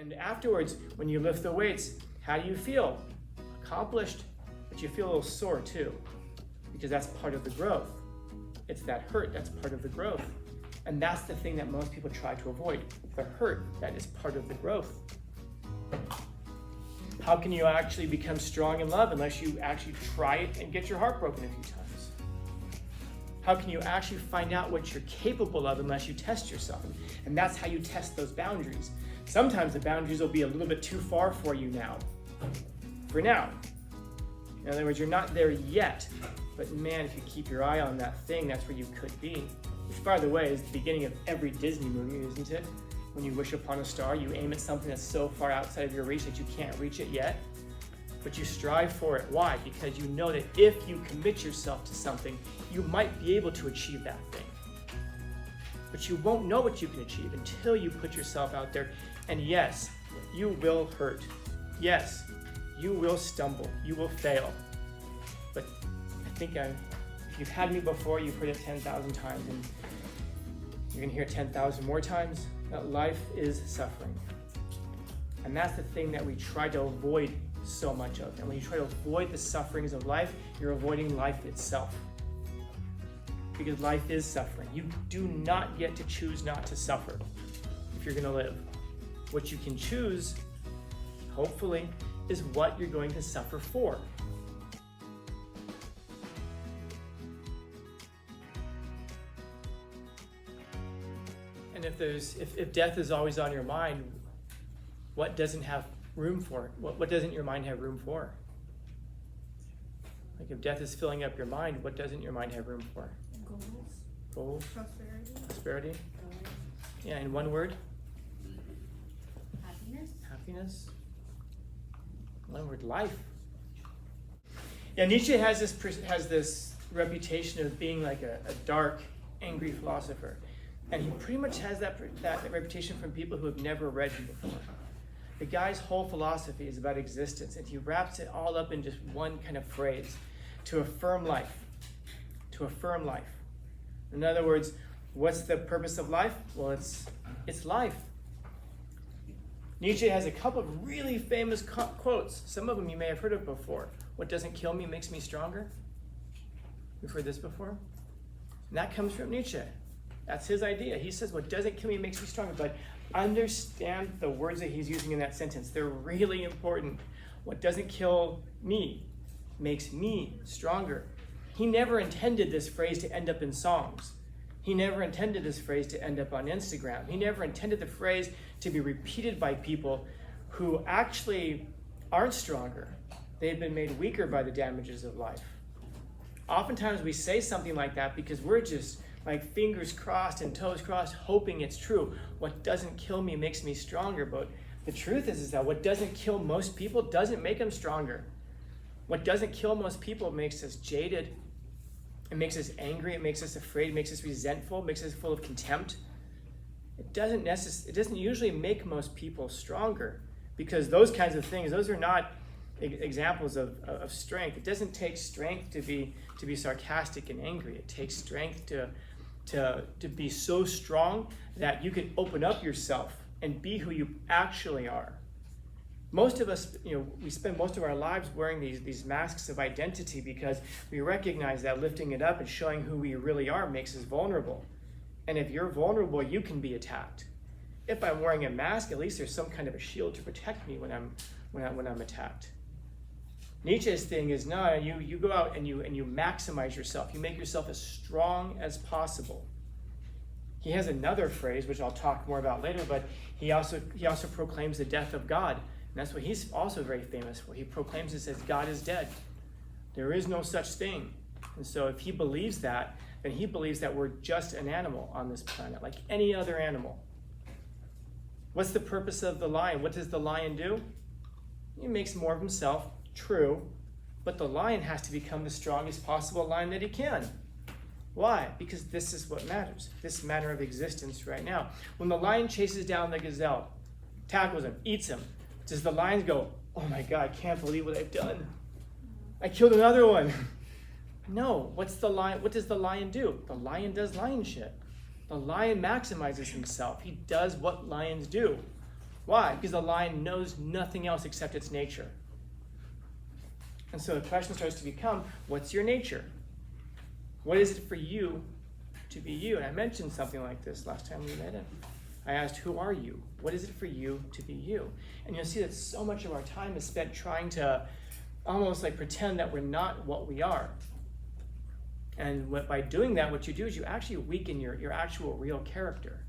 And afterwards, when you lift the weights, how do you feel? Accomplished, but you feel a little sore too, because that's part of the growth. It's that hurt that's part of the growth. And that's the thing that most people try to avoid, the hurt that is part of the growth. How can you actually become strong in love unless you actually try it and get your heart broken a few times? How can you actually find out what you're capable of unless you test yourself? And that's how you test those boundaries. Sometimes the boundaries will be a little bit too far for you now. For now. In other words, you're not there yet. But man, if you keep your eye on that thing, that's where you could be. Which, by the way, is the beginning of every Disney movie, isn't it? When you wish upon a star, you aim at something that's so far outside of your reach that you can't reach it yet. But you strive for it. Why? Because you know that if you commit yourself to something, you might be able to achieve that thing. But you won't know what you can achieve until you put yourself out there. And yes, you will hurt. Yes, you will stumble. You will fail. But I think if you've had me before, you've heard it 10,000 times, and you're going to hear it 10,000 more times, that life is suffering. And that's the thing that we try to avoid so much of. And when you try to avoid the sufferings of life, you're avoiding life itself. Because life is suffering. You do not get to choose not to suffer if you're going to live. What you can choose, hopefully, is what you're going to suffer for. And if death is always on your mind, what doesn't have room for it? What doesn't your mind have room for? Like if death is filling up your mind, what doesn't your mind have room for? Goals. Prosperity. Goals. Yeah, in one word? Happiness. One word, life. Yeah, Nietzsche has this reputation of being like a dark, angry philosopher. And he pretty much has that reputation from people who have never read him before. The guy's whole philosophy is about existence, and he wraps it all up in just one kind of phrase: to affirm life. To affirm life. In other words, what's the purpose of life? Well, it's life. Nietzsche has a couple of really famous quotes. Some of them you may have heard of before. What doesn't kill me makes me stronger. You've heard this before? And that comes from Nietzsche. That's his idea. He says, what doesn't kill me makes me stronger. But understand the words that he's using in that sentence. They're really important. What doesn't kill me makes me stronger. He never intended this phrase to end up in songs. He never intended this phrase to end up on Instagram. He never intended the phrase to be repeated by people who actually aren't stronger. They've been made weaker by the damages of life. Oftentimes we say something like that because we're just like fingers crossed and toes crossed, hoping it's true. What doesn't kill me makes me stronger. But the truth is that what doesn't kill most people doesn't make them stronger. What doesn't kill most people makes us jaded. It makes us angry. It makes us afraid. It makes us resentful. It makes us full of contempt. It doesn't usually make most people stronger, because those kinds of things, those are not examples of strength. It doesn't take strength to be sarcastic and angry. It takes strength to be so strong that you can open up yourself and be who you actually are. Most of us, we spend most of our lives wearing these masks of identity because we recognize that lifting it up and showing who we really are makes us vulnerable. And if you're vulnerable, you can be attacked. If I'm wearing a mask, at least there's some kind of a shield to protect me when I'm attacked. Nietzsche's thing is, no, you go out and you maximize yourself. You make yourself as strong as possible. He has another phrase, which I'll talk more about later, but he also proclaims the death of God. And that's what he's also very famous for. He proclaims and says, God is dead. There is no such thing. And so if he believes that, then he believes that we're just an animal on this planet, like any other animal. What's the purpose of the lion? What does the lion do? He makes more of himself, true, but the lion has to become the strongest possible lion that he can. Why? Because this is what matters, this matter of existence right now. When the lion chases down the gazelle, tackles him, eats him, does the lion go, oh my God, I can't believe what I've done. I killed another one. No, what does the lion do? The lion does lion shit. The lion maximizes himself. He does what lions do. Why? Because the lion knows nothing else except its nature. And so the question starts to become, what's your nature? What is it for you to be you? And I mentioned something like this last time we met. I asked, who are you? What is it for you to be you? And you'll see that so much of our time is spent trying to almost like pretend that we're not what we are. And by doing that, what you do is you actually weaken your actual real character.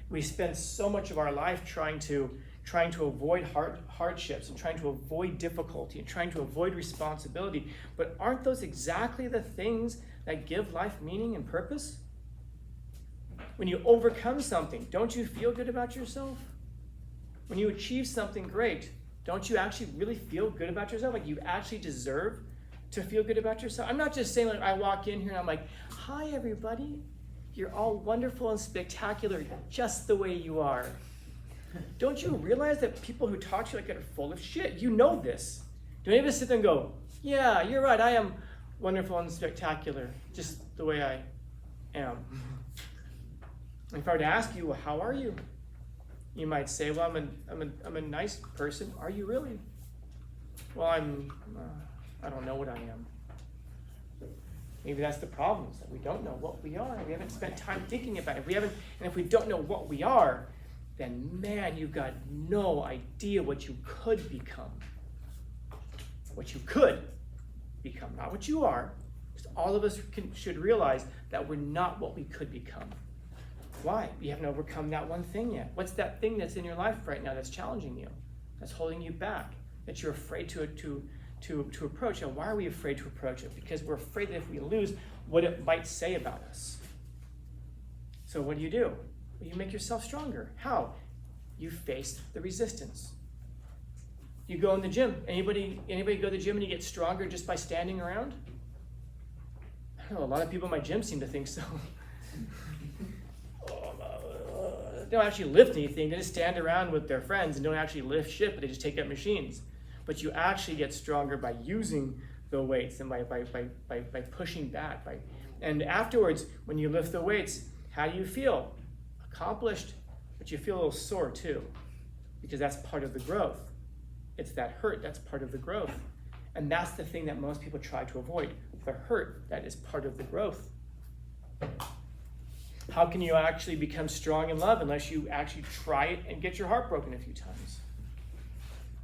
We spend so much of our life trying to avoid hardships and trying to avoid difficulty and trying to avoid responsibility. But aren't those exactly the things that give life meaning and purpose? When you overcome something, don't you feel good about yourself? When you achieve something great, don't you actually really feel good about yourself? Like you actually deserve to feel good about yourself? I'm not just saying like I walk in here and I'm like, hi everybody, you're all wonderful and spectacular just the way you are. Don't you realize that people who talk to you like that are full of shit? You know this. Don't you ever sit there and go, yeah, you're right, I am wonderful and spectacular just the way I am. And if I were to ask you, well, how are you? You might say, well, I'm a nice person. Are you really? Well, I don't know what I am. Maybe that's the problem, is that we don't know what we are. We haven't spent time thinking about it. And if we don't know what we are, then man, you've got no idea what you could become. What you could become, not what you are. Because all of us should realize that we're not what we could become. Why? You haven't overcome that one thing yet. What's that thing that's in your life right now that's challenging you, that's holding you back, that you're afraid to approach? And why are we afraid to approach it? Because we're afraid that if we lose, what it might say about us. So what do? Well, you make yourself stronger. How? You face the resistance. You go in the gym. Anybody go to the gym and you get stronger just by standing around? I don't know, a lot of people in my gym seem to think so. They don't actually lift anything. They just stand around with their friends and don't actually lift shit, but they just take up machines. But you actually get stronger by using the weights and by pushing back. And afterwards, when you lift the weights, how do you feel? Accomplished, but you feel a little sore too, because that's part of the growth. It's that hurt that's part of the growth. And that's the thing that most people try to avoid, the hurt that is part of the growth. How can you actually become strong in love unless you actually try it and get your heart broken a few times?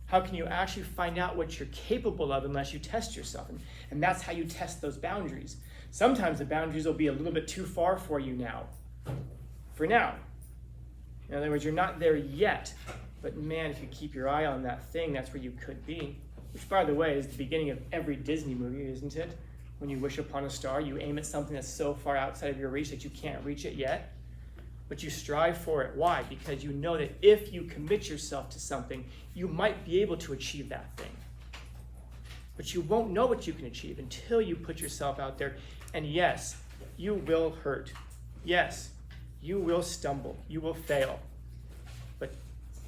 How can you actually find out what you're capable of unless you test yourself? And that's how you test those boundaries. Sometimes the boundaries will be a little bit too far for you now. For now. In other words, you're not there yet. But man, if you keep your eye on that thing, that's where you could be. Which, by the way, is the beginning of every Disney movie, isn't it? When you wish upon a star, you aim at something that's so far outside of your reach that you can't reach it yet. But you strive for it. Why? Because you know that if you commit yourself to something, you might be able to achieve that thing. But you won't know what you can achieve until you put yourself out there. And yes, you will hurt. Yes, you will stumble. You will fail. But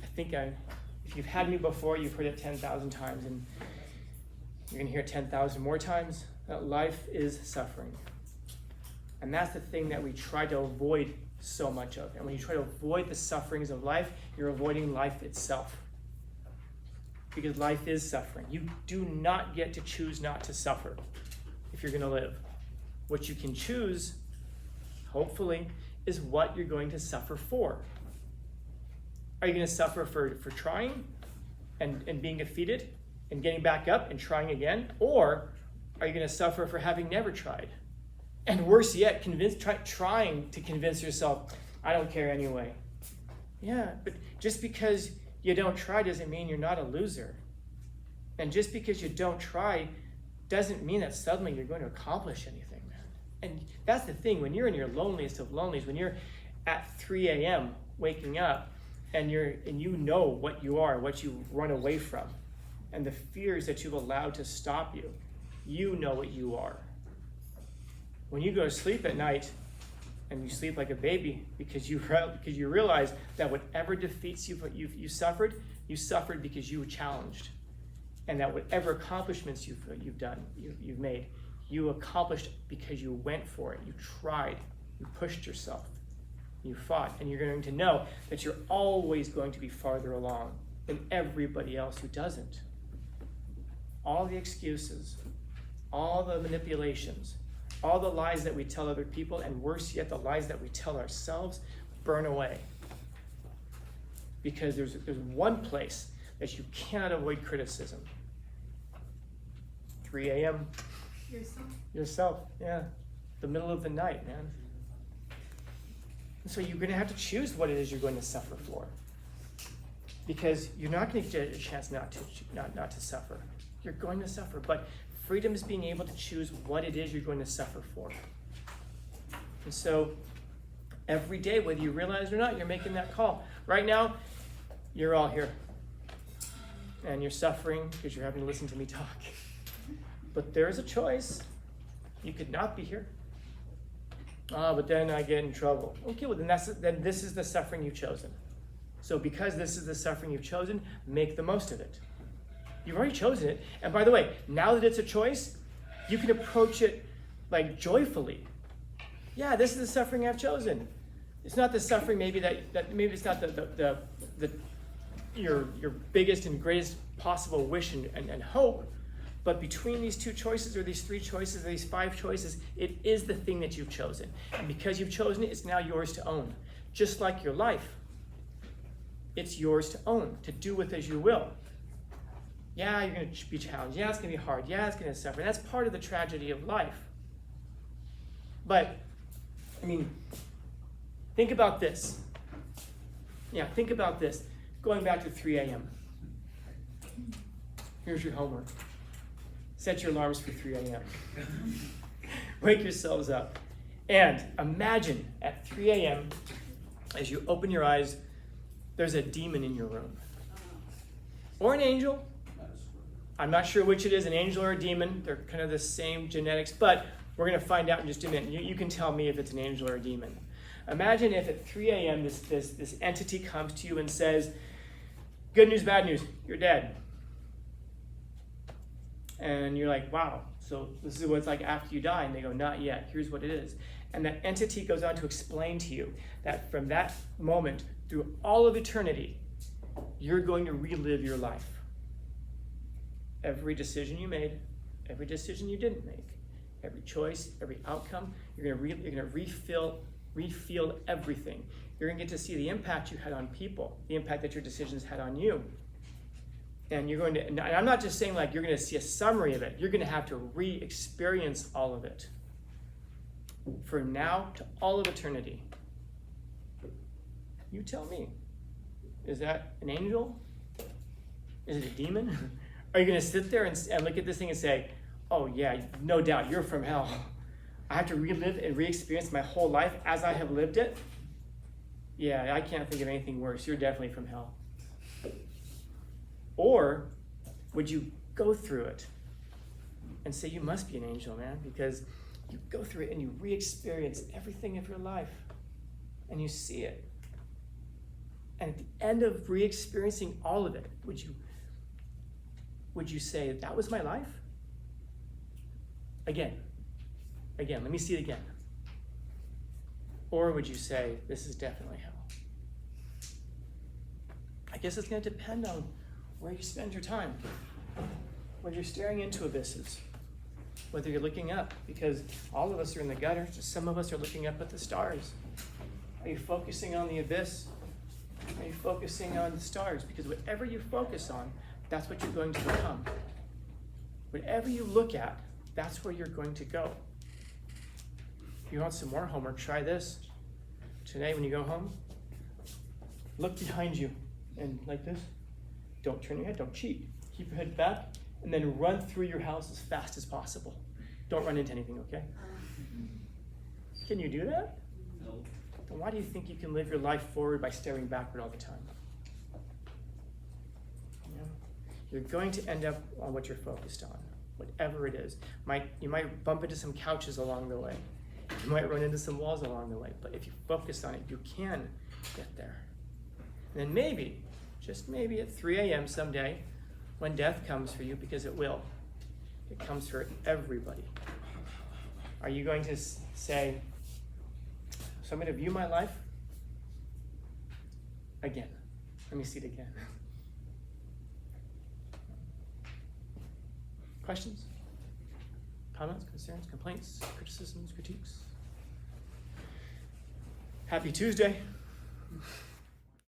I think if you've had me before, you've heard it 10,000 times, and you're going to hear it 10,000 more times, that life is suffering. And that's the thing that we try to avoid so much of. And when you try to avoid the sufferings of life, you're avoiding life itself. Because life is suffering. You do not get to choose not to suffer if you're going to live. What you can choose, hopefully, is what you're going to suffer for. Are you going to suffer for trying and being defeated and getting back up and trying again? Or are you going to suffer for having never tried? And worse yet, trying to convince yourself, I don't care anyway. Yeah, but just because you don't try doesn't mean you're not a loser. And just because you don't try doesn't mean that suddenly you're going to accomplish anything, man. And that's the thing, when you're in your loneliest of lonelies, when you're at 3 a.m. waking up and you know what you are, what you run away from, and the fears that you've allowed to stop you, you know what you are. When you go to sleep at night and you sleep like a baby because you realize that whatever defeats you suffered because you were challenged, and that whatever accomplishments you've made, you accomplished because you went for it, you tried, you pushed yourself. You fought, and you're going to know that you're always going to be farther along than everybody else who doesn't. All the excuses, all the manipulations, all the lies that we tell other people, and worse yet, the lies that we tell ourselves, burn away. Because there's one place that you cannot avoid criticism. 3 a.m. Yourself, yeah. The middle of the night, man. And so you're going to have to choose what it is you're going to suffer for. Because you're not going to get a chance not to suffer. You're going to suffer. But freedom is being able to choose what it is you're going to suffer for. And so every day, whether you realize it or not, you're making that call. Right now, you're all here. And you're suffering because you're having to listen to me talk. But there's a choice. You could not be here. But then I get in trouble. Okay, well then this is the suffering you've chosen. So because this is the suffering you've chosen, make the most of it. You've already chosen it. And by the way, now that it's a choice, you can approach it like joyfully. Yeah, this is the suffering I've chosen. It's not the suffering maybe that maybe it's not your biggest and greatest possible wish and hope. But between these two choices, or these three choices, or these 5 choices, it is the thing that you've chosen. And because you've chosen it, it's now yours to own. Just like your life. It's yours to own, to do with as you will. Yeah, you're going to be challenged. Yeah, it's going to be hard. Yeah, it's going to suffer. That's part of the tragedy of life. But, I mean, think about this. Yeah, think about this. Going back to 3 a.m. Here's your homework. Set your alarms for 3 a.m. Wake yourselves up. And imagine at 3 a.m., as you open your eyes, there's a demon in your room. Or an angel. I'm not sure which it is, an angel or a demon. They're kind of the same genetics, but we're going to find out in just a minute. You can tell me if it's an angel or a demon. Imagine if at 3 a.m. this entity comes to you and says, good news, bad news, you're dead. And you're like, wow, so this is what it's like after you die. And they go, not yet. Here's what it is. And that entity goes on to explain to you that from that moment through all of eternity, you're going to relive your life. Every decision you made, every decision you didn't make, every choice, every outcome, you're going to refeel everything. You're going to get to see the impact you had on people, the impact that your decisions had on you. And you're going to, and I'm not just saying like you're going to see a summary of it, you're going to have to re-experience all of it. From now to all of eternity. You tell me, is that an angel? Is it a demon? Are you going to sit there and look at this thing and say, oh yeah, no doubt, you're from hell. I have to relive and re-experience my whole life as I have lived it? Yeah, I can't think of anything worse. You're definitely from hell. Or would you go through it and say, you must be an angel, man, because you go through it and you re-experience everything of your life and you see it. And at the end of re-experiencing all of it, would you say, that was my life? Again, let me see it again. Or would you say, this is definitely hell? I guess it's going to depend on where you spend your time, whether you're staring into abysses, whether you're looking up, because all of us are in the gutter, just some of us are looking up at the stars. Are you focusing on the abyss? Are you focusing on the stars? Because whatever you focus on, that's what you're going to become. Whatever you look at, that's where you're going to go. If you want some more homework, try this. Today, when you go home, look behind you and like this. Don't turn your head, don't cheat. Keep your head back, and then run through your house as fast as possible. Don't run into anything, okay? Can you do that? No. Then why do you think you can live your life forward by staring backward all the time? You know? You're going to end up on what you're focused on, whatever it is. You might bump into some couches along the way. You might run into some walls along the way, but if you focus on it, you can get there. And then maybe, just maybe at 3 a.m. someday, when death comes for you, because it will, it comes for everybody. Are you going to say, so I'm going to view my life again. Let me see it again. Questions? Comments, concerns, complaints, criticisms, critiques? Happy Tuesday.